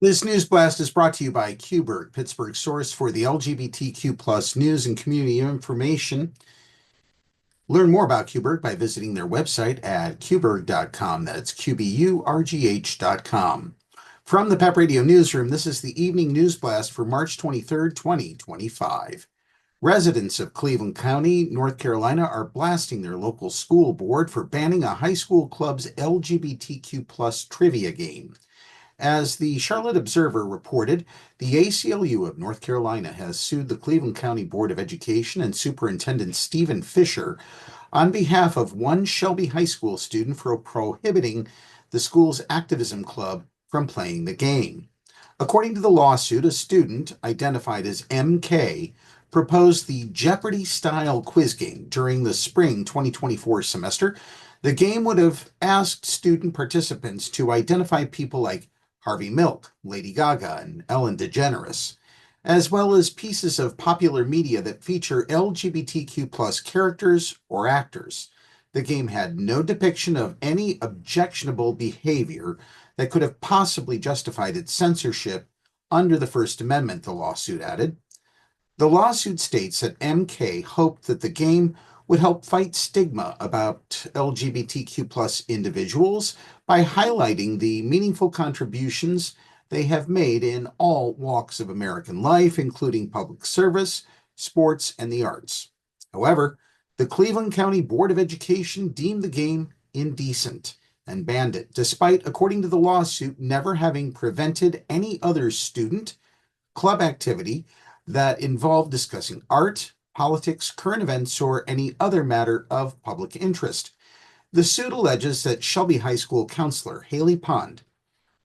This news blast is brought to you by Qberg, Pittsburgh's source for the LGBTQ plus news and community information. Learn more about Qberg by visiting their website at qberg.com. That's QBURGH.com. From the PEP Radio Newsroom, this is the evening news blast for March 23rd, 2025. Residents of Cleveland County, North Carolina, are blasting their local school board for banning a high school club's LGBTQ plus trivia game. As the Charlotte Observer reported, the ACLU of North Carolina has sued the Cleveland County Board of Education and Superintendent Stephen Fisher on behalf of one Shelby High School student for prohibiting the school's Activism Club from playing the game. According to the lawsuit, a student identified as MK proposed the Jeopardy-style quiz game during the spring 2024 semester. The game would have asked student participants to identify people like Harvey Milk, Lady Gaga, and Ellen DeGeneres, as well as pieces of popular media that feature LGBTQ plus characters or actors. The game had no depiction of any objectionable behavior that could have possibly justified its censorship under the First Amendment, the lawsuit added. The lawsuit states that MK hoped that the game would help fight stigma about LGBTQ plus individuals by highlighting the meaningful contributions they have made in all walks of American life, including public service, sports, and the arts. However, the Cleveland County Board of Education deemed the game indecent and banned it, despite, according to the lawsuit, never having prevented any other student club activity that involved discussing art, politics, current events, or any other matter of public interest. The suit alleges that Shelby High School counselor Haley Pond,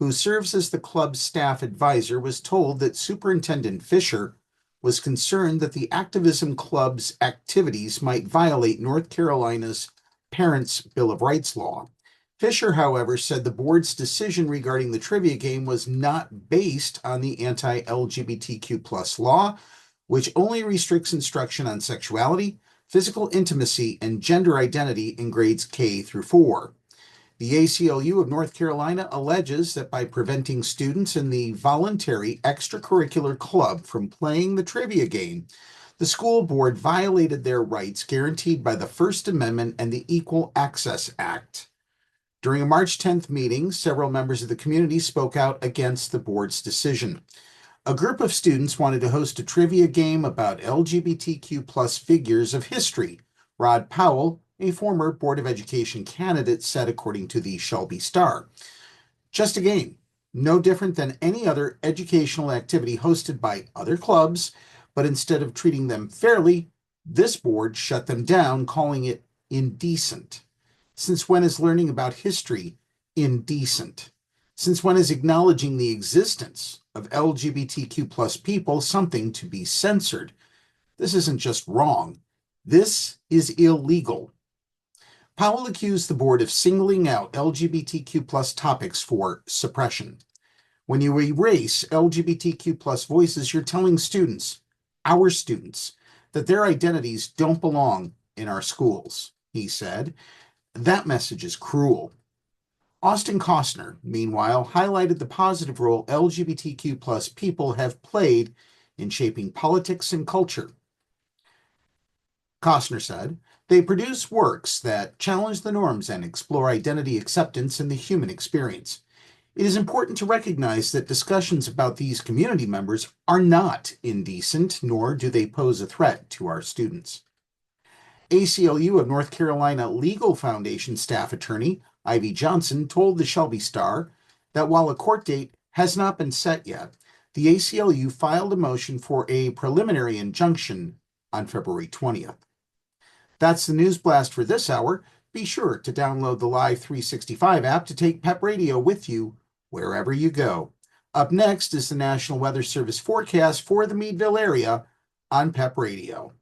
who serves as the club's staff advisor, was told that Superintendent Fisher was concerned that the Activism Club's activities might violate North Carolina's Parents' Bill of Rights law. Fisher, however, said the board's decision regarding the trivia game was not based on the anti-LGBTQ plus law, which only restricts instruction on sexuality, physical intimacy, and gender identity in grades K through 4. The ACLU of North Carolina alleges that by preventing students in the voluntary extracurricular club from playing the trivia game, the school board violated their rights guaranteed by the First Amendment and the Equal Access Act. During a March 10th meeting, several members of the community spoke out against the board's decision. A group of students wanted to host a trivia game about LGBTQ plus figures of history. Rod Powell, a former Board of Education candidate, said, according to the Shelby Star, "Just a game, no different than any other educational activity hosted by other clubs, but instead of treating them fairly, this board shut them down, calling it indecent. Since when is learning about history indecent? Since when is acknowledging the existence of LGBTQ plus people something to be censored? This isn't just wrong. This is illegal." Powell accused the board of singling out LGBTQ plus topics for suppression. When you erase LGBTQ plus voices, you're telling students, our students, that their identities don't belong in our schools, he said. That message is cruel. Austin Costner, meanwhile, highlighted the positive role LGBTQ plus people have played in shaping politics and culture. Costner said, "They produce works that challenge the norms and explore identity acceptance in the human experience. It is important to recognize that discussions about these community members are not indecent, nor do they pose a threat to our students." ACLU of North Carolina Legal Foundation staff attorney Ivy Johnson told the Shelby Star that while a court date has not been set yet, the ACLU filed a motion for a preliminary injunction on February 20th. That's the news blast for this hour. Be sure to download the Live 365 app to take PEP Radio with you wherever you go. Up next is the National Weather Service forecast for the Meadville area on PEP Radio.